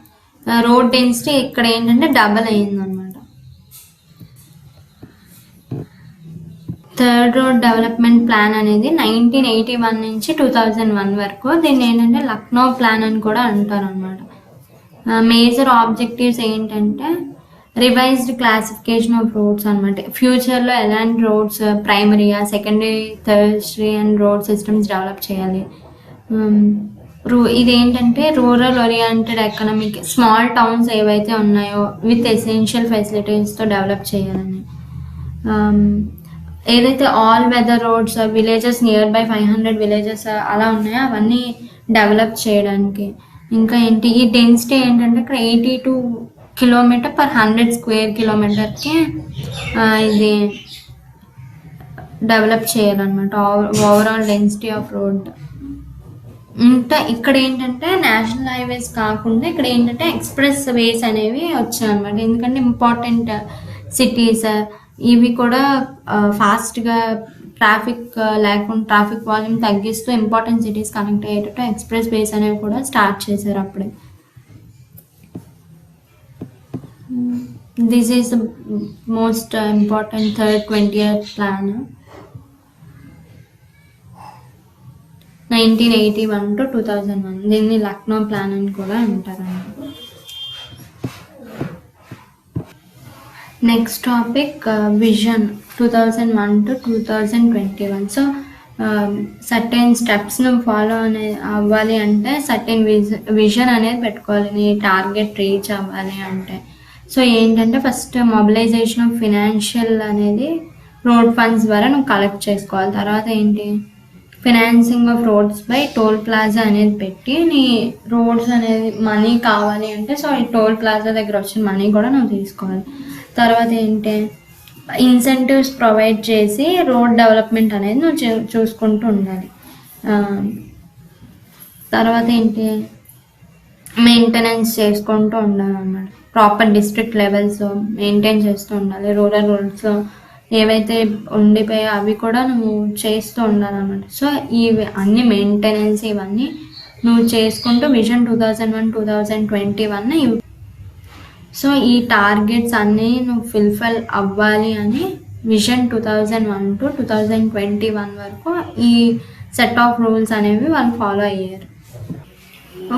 రోడ్ డెన్సిటీ ఇక్కడ ఏంటంటే డబల్ అయిందనమాట. థర్డ్ రోడ్ డెవలప్మెంట్ ప్లాన్ అనేది 1981 నుంచి 2001 వరకు. దీన్ని ఏంటంటే లక్నో ప్లాన్ అని కూడా అంటారు అనమాట. మేజర్ ఆబ్జెక్టివ్స్ ఏంటంటే రివైజ్డ్ క్లాసిఫికేషన్ ఆఫ్ రోడ్స్ అనమాట. ఫ్యూచర్లో ఎలాంటి రోడ్స్ ప్రైమరీగా, secondary, tertiary and road systems develop చేయాలి. ఇదేంటంటే rural oriented economic, small towns ఏవైతే ఉన్నాయో విత్ ఎసెన్షియల్ ఫెసిలిటీస్తో డెవలప్ చేయాలని. ఏదైతే all weather roads, villages nearby 500 villages అలా ఉన్నాయో అవన్నీ డెవలప్ చేయడానికి. ఇంకా ఏంటి, ఈ డెన్సిటీ ఏంటంటే ఇక్కడ 82 km/100 square kilometerకి ఇది డెవలప్ చేయాలన్నమాట, ఓవరాల్ డెన్సిటీ ఆఫ్ రోడ్. ఇంకా ఇక్కడ ఏంటంటే నేషనల్ హైవేస్ కాకుండా ఇక్కడ ఏంటంటే ఎక్స్ప్రెస్ వేస్ అనేవి వచ్చాయన్నమాట. ఎందుకంటే ఇంపార్టెంట్ సిటీస్ ఇవి కూడా ఫాస్ట్గా ట్రాఫిక్ లేకుండా, ట్రాఫిక్ వాల్యూమ్ తగ్గిస్తూ ఇంపార్టెంట్ సిటీస్ కనెక్ట్ అయ్యేటట్టు ఎక్స్ప్రెస్ వేస్ అనేవి కూడా స్టార్ట్ చేశారు అప్పుడే. This is the most important third 20-year plan 1981 to 2001. దీన్ని లక్నో ప్లాన్ అని కూడా అంటారు. Next topic vision 2001 to 2021. So certain స్టెప్స్ను ఫాలో అవ్వాలి అంటే సర్టెన్ విజన్ అనేది పెట్టుకోవాలి నీ టార్గెట్ రీచ్ అవ్వాలి అంటే. సో ఏంటంటే ఫస్ట్ మొబిలైజేషన్ ఆఫ్ ఫినాన్షియల్ అనేది రోడ్ ఫండ్స్ ద్వారా నువ్వు కలెక్ట్ చేసుకోవాలి. తర్వాత ఏంటి, financing of roads by toll plaza అనేది పెట్టి నీ రోడ్స్ అనేది మనీ కావాలి అంటే సో ఈ టోల్ ప్లాజా దగ్గర వచ్చిన మనీ కూడా నువ్వు తీసుకోవాలి. తర్వాత ఏంటి, ఇన్సెంటివ్స్ ప్రొవైడ్ చేసి రోడ్ డెవలప్మెంట్ అనేది నువ్వు చూసుకుంటూ ఉండాలి. తర్వాత ఏంటి, మెయింటెనెన్స్ చేసుకుంటూ ఉండాలి అన్నమాట. ప్రాపర్ డిస్ట్రిక్ట్ లెవెల్స్ మెయింటైన్ చేస్తూ ఉండాలి. రూరల్ రోడ్స్ ఏవైతే ఉండిపోయాయో అవి కూడా నువ్వు చేస్తూ ఉండాలన్నమాట. సో ఇవి అన్ని మెయింటెనెన్స్ ఇవన్నీ నువ్వు చేసుకుంటూ విజన్ 2001-2021 సో ఈ టార్గెట్స్ అన్నీ నువ్వు ఫుల్ఫిల్ అవ్వాలి అని విజన్ 2001 to 2021 వరకు ఈ సెట్ ఆఫ్ రూల్స్ అనేవి వాళ్ళు ఫాలో అయ్యారు.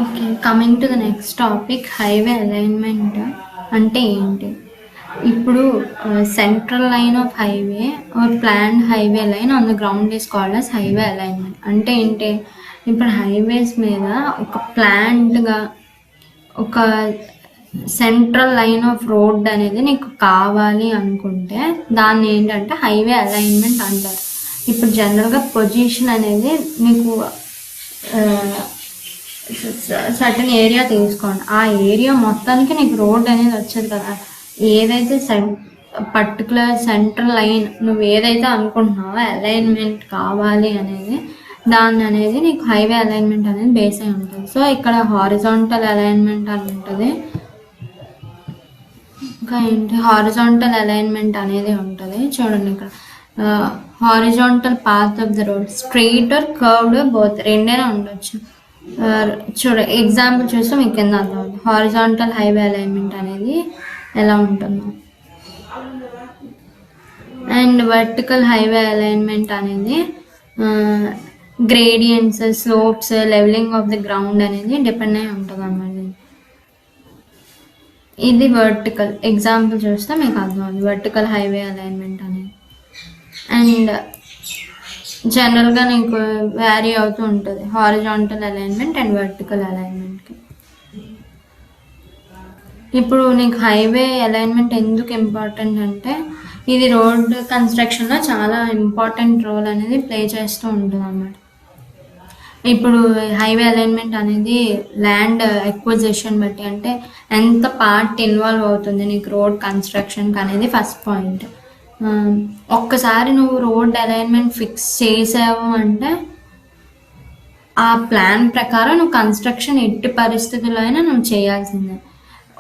Okay, coming to the next topic, highway alignment అంటే ఏంటి. ఇప్పుడు central line of highway or planned highway line on the ground is called as highway alignment. అంటే ఏంటి, ఇప్పుడు హైవేస్ మీద ఒక ప్లాన్డ్గా ఒక సెంట్రల్ లైన్ ఆఫ్ రోడ్ అనేది నీకు కావాలి అనుకుంటే దాన్ని ఏంటంటే హైవే అలైన్మెంట్ అంటారు. ఇప్పుడు జనరల్గా పొజిషన్ అనేది నీకు సర్టన్ ఏరియా తీసుకోండి, ఆ ఏరియా మొత్తానికి నీకు రోడ్ అనేది వచ్చేది కదా. ఏదైతే పర్టికులర్ సెంట్రల్ లైన్ నువ్వు ఏదైతే అనుకుంటున్నావో అలైన్మెంట్ కావాలి అనేది దాన్ని అనేది నీకు హైవే అలైన్మెంట్ అనేది బేస్ అయి ఉంటుంది. సో ఇక్కడ హారిజాంటల్ అలైన్మెంట్ అని ఉంటుంది. ఇంకా ఏంటి, హారిజాంటల్ అలైన్మెంట్ అనేది ఉంటుంది. చూడండి ఇక్కడ horizontal path of the road, straight or curved both రెండైనా ఉండొచ్చు. ఎగ్జాంపుల్ చూస్తే మీకు కింద అర్థం అవుతుంది హారిజాంటల్ హైవే అలైన్మెంట్ అనేది ఎలా ఉంటుందో. అండ్ వర్టికల్ హైవే అలైన్మెంట్ అనేది gradients, slopes, levelling of the ground అనేది డిపెండ్ అయి ఉంటుంది అన్నమాట. ఇది వర్టికల్ ఎగ్జాంపుల్ చూస్తే మీకు అర్థమవుతుంది వర్టికల్ హైవే అలైన్మెంట్ అనేది. అండ్ జనరల్గా నీకు వ్యారీ అవుతూ ఉంటుంది హారిజాంటల్ అలైన్మెంట్ అండ్ వర్టికల్ అలైన్మెంట్కి. ఇప్పుడు నీకు హైవే అలైన్మెంట్ ఎందుకు ఇంపార్టెంట్ అంటే ఇది రోడ్ కన్స్ట్రక్షన్లో చాలా ఇంపార్టెంట్ రోల్ అనేది ప్లే చేస్తూ ఉంటుంది అన్నమాట. ఇప్పుడు హైవే అలైన్మెంట్ అనేది ల్యాండ్ ఎక్విజిషన్ బట్టి అంటే ఎంత పార్ట్ ఇన్వాల్వ్ అవుతుంది నీకు రోడ్ కన్స్ట్రక్షన్కి అనేది ఫస్ట్ పాయింట్. ఒక్కసారి నువ్వు రోడ్ అలైన్మెంట్ ఫిక్స్ చేసావు అంటే ఆ ప్లాన్ ప్రకారం నువ్వు కన్స్ట్రక్షన్ ఎట్టి పరిస్థితుల్లో అయినా నువ్వు చేయాల్సిందే.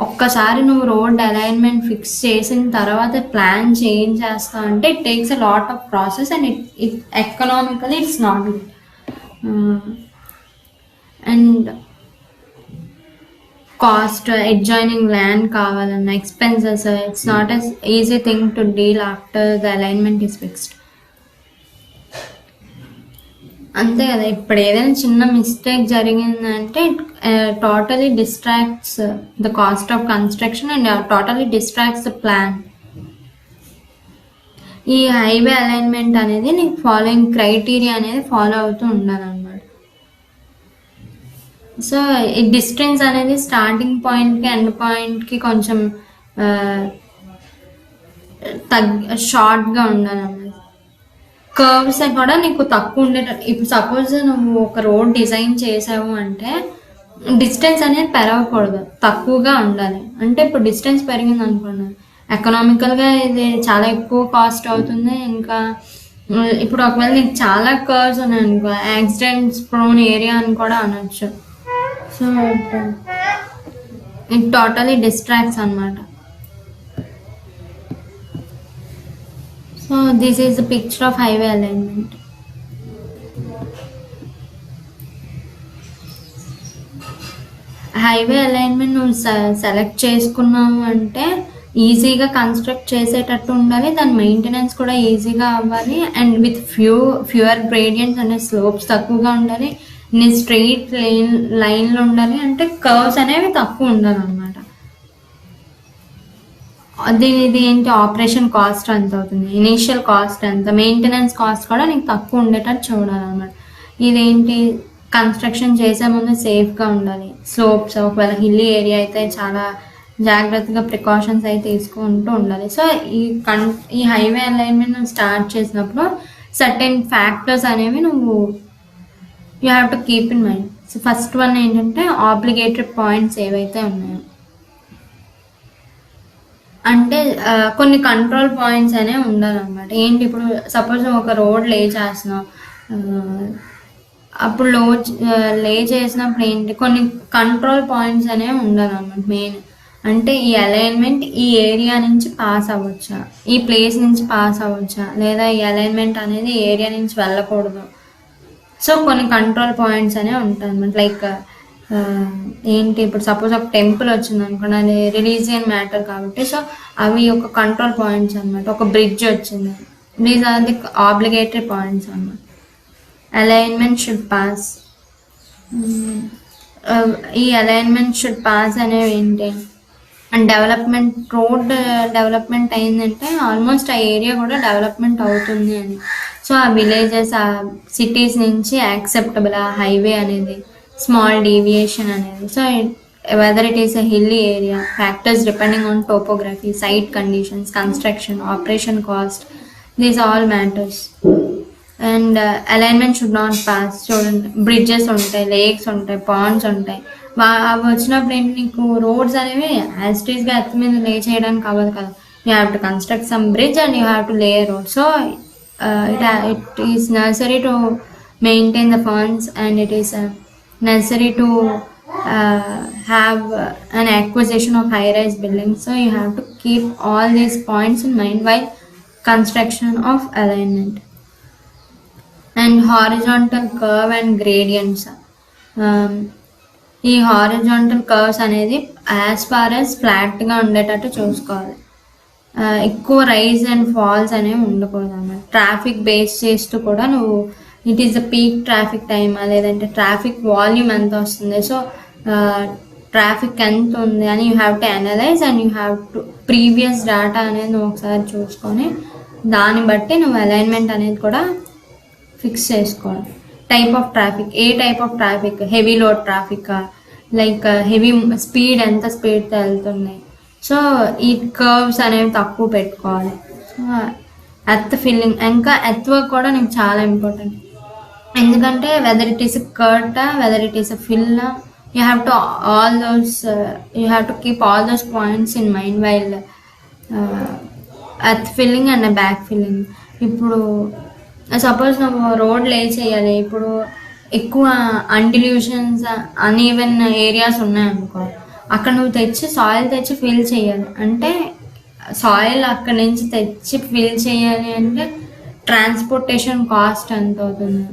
ఒక్కసారి నువ్వు రోడ్ అలైన్మెంట్ ఫిక్స్ చేసిన తర్వాత ప్లాన్ చేంజ్ చేస్తావు అంటే it takes a lot of process and it economically it's not good. And cost, adjoining land కావాలన్న expenses, it's not as easy thing to deal after the alignment is fixed. అంతే కదా, ఇప్పుడు ఏదైనా చిన్న mistake జరిగిందంటే totally distracts the cost of construction and totally distracts the plan. ఈ highway alignment అనేది నీకు ఫాలోయింగ్ క్రైటీరియా అనేది ఫాలో అవుతూ ఉండాలన్నమాట. సో ఈ డిస్టెన్స్ అనేది స్టార్టింగ్ పాయింట్కి ఎండ్ పాయింట్కి కొంచెం షార్ట్గా ఉండాలన్నమాట. కర్వ్స్ కూడా నీకు తక్కువ ఉండేటట్టు. ఇప్పుడు సపోజ్ నువ్వు ఒక రోడ్ డిజైన్ చేసావు అంటే డిస్టెన్స్ అనేది పెరగకూడదు, తక్కువగా ఉండాలి. అంటే ఇప్పుడు డిస్టెన్స్ పెరిగింది అనుకోండి, ఎకనామికల్గా ఇది చాలా ఎక్కువ కాస్ట్ అవుతుంది. ఇంకా ఇప్పుడు ఒకవేళ నీకు చాలా కర్వ్స్ ఉన్నాయి అనుకో, యాక్సిడెంట్స్ ప్రోన్ ఏరియా అని కూడా అనొచ్చు. సో ఇట్ టోటలీ డిస్ట్రాక్ట్స్ అనమాట. So this is the picture of highway alignment. Highway alignment నువ్వు సెలెక్ట్ చేసుకున్నావు అంటే ఈజీగా కన్స్ట్రక్ట్ చేసేటట్టు ఉండాలి, దాని మెయింటెనెన్స్ కూడా ఈజీగా అవ్వాలి, అండ్ విత్ ఫ్యూయర్ గ్రేడియంట్స్ అంటే స్లోప్స్ తక్కువగా ఉండాలి, నీ స్ట్రెయిట్ లైన్లు ఉండాలి, అంటే కర్వ్స్ అనేవి తక్కువ ఉండాలి అనమాట. ఇది ఏంటి, ఆపరేషన్ కాస్ట్ ఎంత అవుతుంది, ఇనీషియల్ కాస్ట్ ఎంత, మెయింటెనెన్స్ కాస్ట్ కూడా నీకు తక్కువ ఉండేటట్టు చూడాలన్నమాట. ఇదేంటి, కన్స్ట్రక్షన్ చేసే ముందు సేఫ్గా ఉండాలి, స్లోప్స్ ఒకవేళ హిల్లీ ఏరియా అయితే చాలా జాగ్రత్తగా ప్రికాషన్స్ అయితే తీసుకుంటూ ఉండాలి. సో ఈ హైవే అలైన్మెంట్ నువ్వు స్టార్ట్ చేసినప్పుడు సర్టెన్ ఫ్యాక్టర్స్ అనేవి నువ్వు you have to keep in mind. So first one ఏంటంటే ఆబ్లిగేటరీ పాయింట్స్ ఏవైతే ఉన్నాయో, అంటే కొన్ని కంట్రోల్ పాయింట్స్ అనేవి ఉండాలన్నమాట. ఏంటి, ఇప్పుడు సపోజ్ ఒక రోడ్ లే చేస్తున్నావు, అప్పుడు లే చేసినప్పుడు ఏంటి, కొన్ని కంట్రోల్ పాయింట్స్ అనేవి ఉండాలన్నమాట. మెయిన్ అంటే ఈ అలైన్మెంట్ ఈ ఏరియా నుంచి పాస్ అవ్వచ్చా, ఈ ప్లేస్ నుంచి పాస్ అవ్వచ్చా, లేదా ఈ అలైన్మెంట్ అనేది ఏరియా నుంచి వెళ్ళకూడదు. సో కొన్ని కంట్రోల్ పాయింట్స్ అనేవి ఉంటాయి అన్నమాట. లైక్ ఏంటి, ఇప్పుడు సపోజ్ ఒక టెంపుల్ వచ్చింది అనుకోండి, అది రిలీజియన్ మ్యాటర్ కాబట్టి, సో అవి ఒక కంట్రోల్ పాయింట్స్ అనమాట. ఒక బ్రిడ్జ్ వచ్చింది, these are the obligatory points అన్నమాట. Alignment should pass. ఈ అలైన్మెంట్ షుడ్ పాస్ అనేవి ఏంటి, అండ్ డెవలప్మెంట్, రోడ్ డెవలప్మెంట్ అయిందంటే ఆల్మోస్ట్ ఆ ఏరియా కూడా డెవలప్మెంట్ అవుతుంది అని. సో ఆ విలేజెస్, ఆ సిటీస్ నుంచి యాక్సెప్టబుల్ ఆ హైవే అనేది, స్మాల్ డీవియేషన్ అనేది. So whether it is a hilly area, factors depending on topography, site conditions, construction, operation cost, these all matters. And alignment should not pass. చూడండి, bridges ఉంటాయి, lakes ఉంటాయి, ponds ఉంటాయి, అవి వచ్చినప్పుడు ఏంటి, నీకు రోడ్స్ అనేవి యాజ్ ఇట్ ఈస్గా ఎత్తు మీద లే చేయడానికి అవ్వదు కదా. You have to construct some bridge and you have to lay road. So it is necessary to maintain the funds, and it is necessary to have an acquisition of high-rise buildings. So you have to keep all these points in mind while construction of alignment. And horizontal curve and gradients. ఈ horizontal curves అనేది as far as ఫ్లాట్గా ఉండేటట్టు చూసుకోవాలి. ఎక్కువ rise and false అనేవి ఉండకూడదు అన్నమాట. Traffic base చేస్తూ కూడా నువ్వు it is the peak traffic టైమా, లేదంటే ట్రాఫిక్ వాల్యూమ్ ఎంత వస్తుంది, సో ట్రాఫిక్ ఎంత ఉంది అని you have to analyse, and you have to previous data అనేది నువ్వు ఒకసారి చూసుకొని దాన్ని బట్టి నువ్వు అలైన్మెంట్ అనేది కూడా ఫిక్స్ చేసుకోవాలి. Type of traffic, A type of traffic, heavy load traffic, like heavy speed, ఎంత స్పీడ్తో వెళ్తున్నాయి. సో ఈ కర్వ్స్ అనేవి తక్కువ పెట్టుకోవాలి. సో ఎర్త్ ఫిల్లింగ్, ఇంకా ఎర్త్ వర్క్ కూడా నీకు చాలా ఇంపార్టెంట్. ఎందుకంటే వెదర్ ఇట్ ఈస్ కర్ట్, weather it is fill, you have to keep all those points in mind while earth filling and back filling. ఇప్పుడు సపోజ్ నువ్వు రోడ్ లే చేయాలి, ఇప్పుడు ఎక్కువ అన్డిల్యూషన్స్, అన్ఈవెన్ ఏరియాస్ ఉన్నాయనుకో, అక్కడ నువ్వు తెచ్చి సాయిల్ తెచ్చి ఫిల్ చేయాలి. అంటే సాయిల్ అక్కడ నుంచి తెచ్చి ఫిల్ చేయాలి అంటే ట్రాన్స్పోర్టేషన్ కాస్ట్ ఎంత అవుతుంది,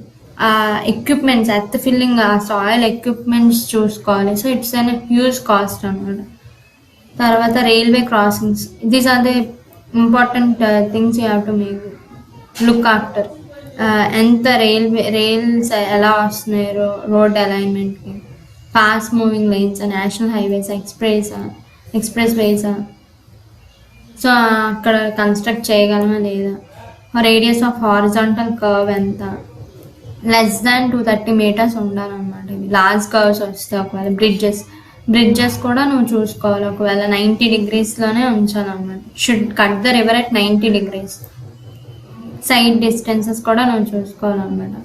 ఆ ఎక్విప్మెంట్స్ ఎర్త్ ఫిల్లింగ్ ఆ సాయిల్ ఎక్విప్మెంట్స్ చూసుకోవాలి. So it's an huge cost అనమాట. తర్వాత railway crossings, these are the important things you have to make look after. ఎంత రైల్స్ ఎలా వస్తున్నాయి, రోడ్ అలైన్మెంట్కి, fast moving lines, national highways, expressways, so అక్కడ construct చేయగలమా లేదా, రేడియస్ ఆఫ్ హారిజాంటల్ కర్వ్ ఎంత, లెస్ దాన్ 230 meters ఉండాలన్నమాట. ఇవి లార్జ్ కర్వ్స్ వస్తాయి. ఒకవేళ బ్రిడ్జెస్ కూడా నువ్వు చూసుకోవాలి. ఒకవేళ 90 degreesలోనే ఉంచాలన్నమాట. Should cut the river at 90 degrees. Side distances కూడా నువ్వు చూసుకోవాలన్నమాట.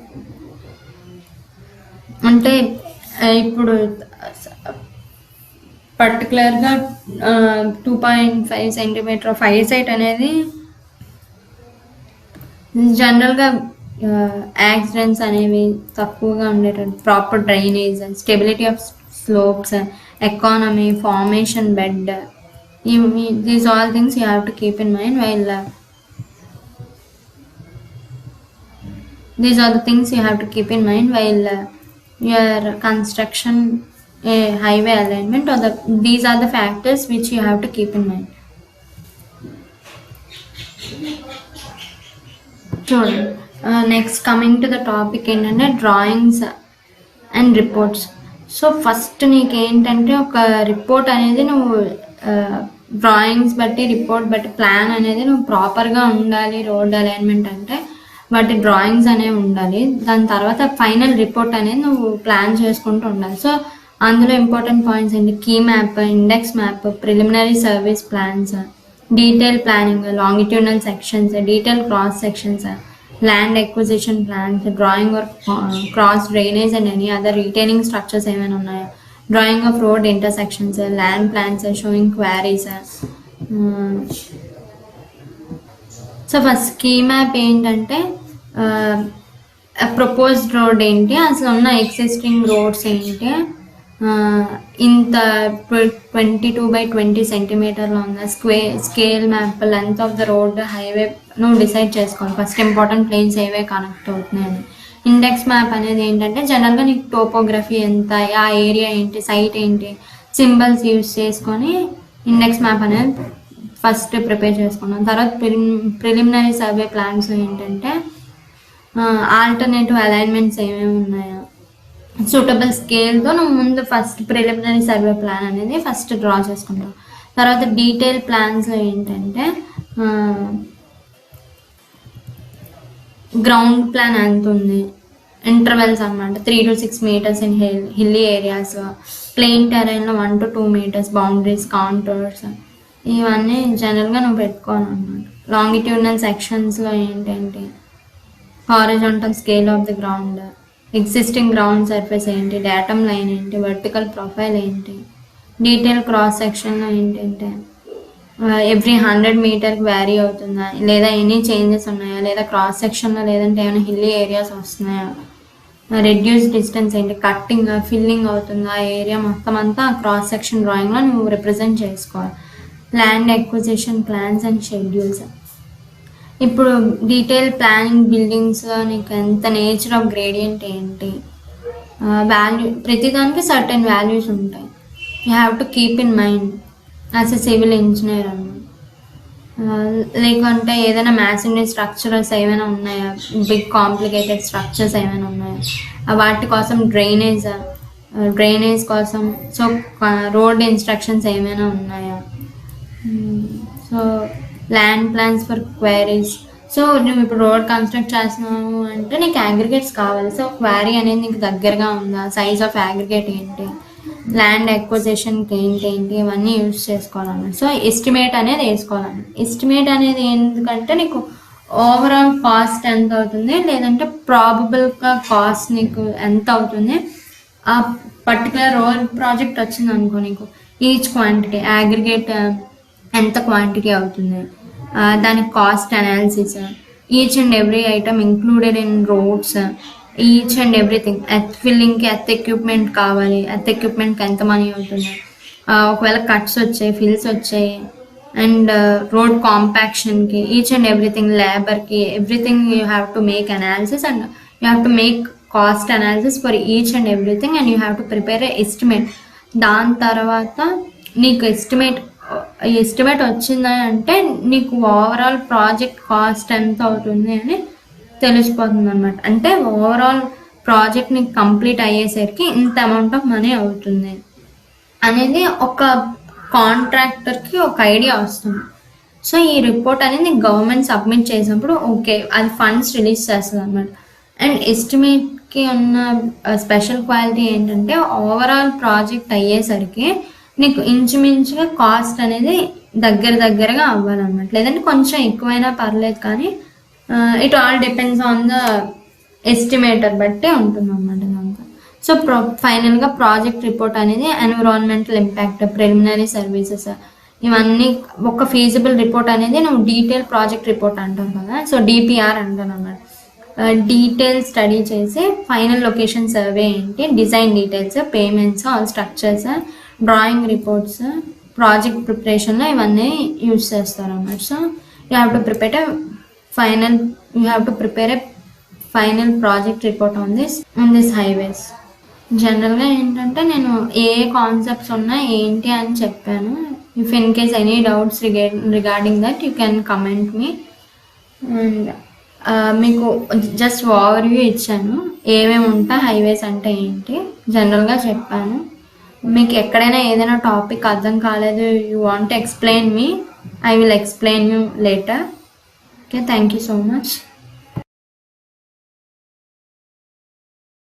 అంటే ఇప్పుడు పర్టికులర్గా 2.5 centimeter ఫైర్ సైట్ అనేది జనరల్గా యాక్సిడెంట్స్ అనేవి తక్కువగా ఉండేటట్టు, proper drainage, stability of slopes, economy, formation bed, these all things you have to keep in mind while these are the things you have to keep in mind while your construction a highway alignment, or these are the factors which you have to keep in mind. చూడండి, next coming to the topic ఏంటంటే drawings and reports. So first నీకేంటంటే ఒక report అనేది నువ్వు drawings బట్టి report బట్టి plan అనేది నువ్వు ప్రాపర్గా ఉండాలి. రోడ్ అలైన్మెంట్ అంటే వాటి డ్రాయింగ్స్ అనేవి ఉండాలి. దాని తర్వాత ఫైనల్ రిపోర్ట్ అనేది నువ్వు ప్లాన్ చేసుకుంటూ ఉండాలి. సో అందులో ఇంపార్టెంట్ పాయింట్స్ ఏంటి, key map, index map, preliminary service plans, detail planning, longitudinal sections, detail cross sections, land acquisition plans, drawing or cross drainage and any other retaining structures ఏమైనా ఉన్నాయా, drawing of road intersections, land plans showing quarries. So first key map ఏంటంటే proposed road ఏంటి, అసలు ఉన్న existing roads ఏంటి, ఇంత 22x20 centimeterలో ఉన్న scale map, length of the road, highway నువ్వు డిసైడ్ చేసుకోవాలి. ఫస్ట్ ఇంపార్టెంట్ ప్లేన్స్ ఏవే కనెక్ట్ అవుతున్నాయని. ఇండెక్స్ మ్యాప్ అనేది ఏంటంటే జనరల్గా నీకు టోపోగ్రఫీ ఎంత, ఆ ఏరియా ఏంటి, సైట్ ఏంటి, సింబల్స్ యూజ్ చేసుకొని ఇండెక్స్ మ్యాప్ అనేది ఫస్ట్ ప్రిపేర్ చేసుకున్నాం. తర్వాత ప్రిలిమినరీ సర్వే ప్లాన్స్ ఏంటంటే ఆల్టర్నేటివ్ అలైన్మెంట్స్ ఏమేమి ఉన్నాయో, సూటబుల్ స్కేల్తో నువ్వు ముందు ఫస్ట్ ప్రిలిమినరీ సర్వే ప్లాన్ అనేది ఫస్ట్ డ్రా చేసుకుంటావు. తర్వాత డీటెయిల్ ప్లాన్స్లో ఏంటంటే గ్రౌండ్ ప్లాన్ ఎంత ఉంది, ఇంటర్వెల్స్ అనమాట, 3 to 6 meters in hilly areas, plain టెరైన్లో 1 to 2 meters, బౌండరీస్, కాంటూర్స్, ఇవన్నీ జనరల్గా నువ్వు పెట్టుకోవాలన్నమాట. లాంగిట్యూడనల్ సెక్షన్స్లో ఏంటంటే horizontal scale of the ground, existing ground surface ఏంటి, డాటమ్ లైన్ ఏంటి, వర్టికల్ ప్రొఫైల్ ఏంటి, డీటెయిల్ క్రాస్ సెక్షన్లో ఏంటంటే ఎవ్రీ 100 meters వ్యారీ అవుతుందా, లేదా ఎనీ చేంజెస్ ఉన్నాయా, లేదా క్రాస్ సెక్షన్లో లేదంటే ఏమైనా హిల్లీ ఏరియాస్ వస్తున్నాయా, రెడ్యూస్ డిస్టెన్స్ ఏంటి, కట్టింగ్ ఫిల్లింగ్ అవుతుందా ఆ ఏరియా మొత్తం అంతా క్రాస్ సెక్షన్ డ్రాయింగ్లో నువ్వు రిప్రజెంట్ చేసుకోవాలి. Land acquisition plans and schedules. ఇప్పుడు డీటెయిల్ ప్లానింగ్ బిల్డింగ్స్లో నీకు ఎంత నేచర్ ఆఫ్ గ్రేడియంట్ ఏంటి, వాల్యూ, ప్రతిదానికి సర్టెన్ వాల్యూస్ ఉంటాయి. You have to keep in mind as a civil engineer అన్నమాట. లేకుంటే ఏదైనా మ్యాసివ్ స్ట్రక్చర్స్ ఏమైనా ఉన్నాయా, బిగ్ కాంప్లికేటెడ్ స్ట్రక్చర్స్ ఏమైనా ఉన్నాయా, వాటి కోసం డ్రైనేజ్ కోసం సో రోడ్ ఇన్స్ట్రక్షన్స్ ఏమైనా ఉన్నాయా, so land plans for queries. So నువ్వు ఇప్పుడు రోడ్ కన్స్ట్రక్ట్ చేస్తున్నావు అంటే నీకు అగ్రిగేట్స్ కావాలి. సో క్వారీ అనేది నీకు దగ్గరగా ఉందా, సైజ్ ఆఫ్ అగ్రిగేట్ ఏంటి, ల్యాండ్ ఎక్విజిషన్కి ఏంటి, ఇవన్నీ యూజ్ చేసుకోవాలన్నమాట. సో ఎస్టిమేట్ అనేది వేసుకోవాలన్నమాట. ఎస్టిమేట్ అనేది ఎందుకంటే నీకు ఓవరాల్ కాస్ట్ ఎంత అవుతుంది, లేదంటే ప్రాబబుల్గా కాస్ట్ నీకు ఎంత అవుతుంది, ఆ పర్టికులర్ రోడ్ ప్రాజెక్ట్ వచ్చింది అనుకో, నీకు ఈచ్ క్వాంటిటీ అగ్రిగేట్ ఎంత క్వాంటిటీ అవుతుంది, దానికి cost analysis, each and every item included in roads, each and everything, earth ఫిల్లింగ్కి ఎర్త్ ఎక్విప్మెంట్ కావాలి, ఎర్త్ ఎక్విప్మెంట్కి ఎంత మనీ అవుతుంది, ఒకవేళ కట్స్ వచ్చాయి, ఫిల్స్ వచ్చాయి, అండ్ రోడ్ కాంపాక్షన్కి, ఈచ్ అండ్ ఎవ్రీథింగ్, లేబర్కి, everything you have to make analysis and you have to make cost analysis for each and everything and you have to prepare a estimate. దాని తర్వాత నీకు estimate వచ్చిందని అంటే నీకు overall project cost ఎంత అవుతుంది అని తెలిసిపోతుంది అనమాట. అంటే ఓవరాల్ ప్రాజెక్ట్ నీకు కంప్లీట్ అయ్యేసరికి ఇంత అమౌంట్ ఆఫ్ మనీ అవుతుంది అనేది ఒక కాంట్రాక్టర్కి ఒక ఐడియా వస్తుంది. సో ఈ రిపోర్ట్ అనేది గవర్నమెంట్ సబ్మిట్ చేసినప్పుడు ఓకే అది ఫండ్స్ రిలీజ్ చేస్తుంది అనమాట. అండ్ ఎస్టిమేట్కి ఉన్న స్పెషల్ క్వాలిటీ ఏంటంటే ఓవరాల్ ప్రాజెక్ట్ అయ్యేసరికి నీకు ఇంచుమించుగా కాస్ట్ అనేది దగ్గరగా అవ్వాలన్నమాట. లేదంటే కొంచెం ఎక్కువైనా పర్లేదు, కానీ it all depends on the estimator బట్టే ఉంటుంది అన్నమాట ఇదంతా. సో ఫైనల్గా ప్రాజెక్ట్ రిపోర్ట్ అనేది ఎన్విరాన్మెంటల్ ఇంపాక్ట్, ప్రిలిమినరీ సర్వీసెస్, ఇవన్నీ ఒక ఫీజిబుల్ రిపోర్ట్ అనేది నువ్వు డీటెయిల్ ప్రాజెక్ట్ రిపోర్ట్ అంటాం కదా, సో డిపిఆర్ అంటాను అన్నమాట. డీటెయిల్ స్టడీ చేసి ఫైనల్ లొకేషన్ సర్వే ఏంటి, design details, pavements, all structures, drawing reports, project ప్రిపరేషన్లో ఇవన్నీ యూజ్ చేస్తారు అన్నమాట. So you have to prepare a final project report on this highways. జనరల్గా ఏంటంటే నేను ఏ కాన్సెప్ట్స్ ఉన్నాయి ఏంటి అని చెప్పాను. If in case any doubts regarding that you can comment me. And మీకు జస్ట్ ఓవర్వ్యూ ఇచ్చాను, ఏమేమి ఉంటాయి హైవేస్ అంటే ఏంటి జనరల్గా చెప్పాను. మీకు ఎక్కడైనా ఏదైనా టాపిక్ అర్థం కాలేదు, you want explain me, I will explain you later. Okay, thank you so much.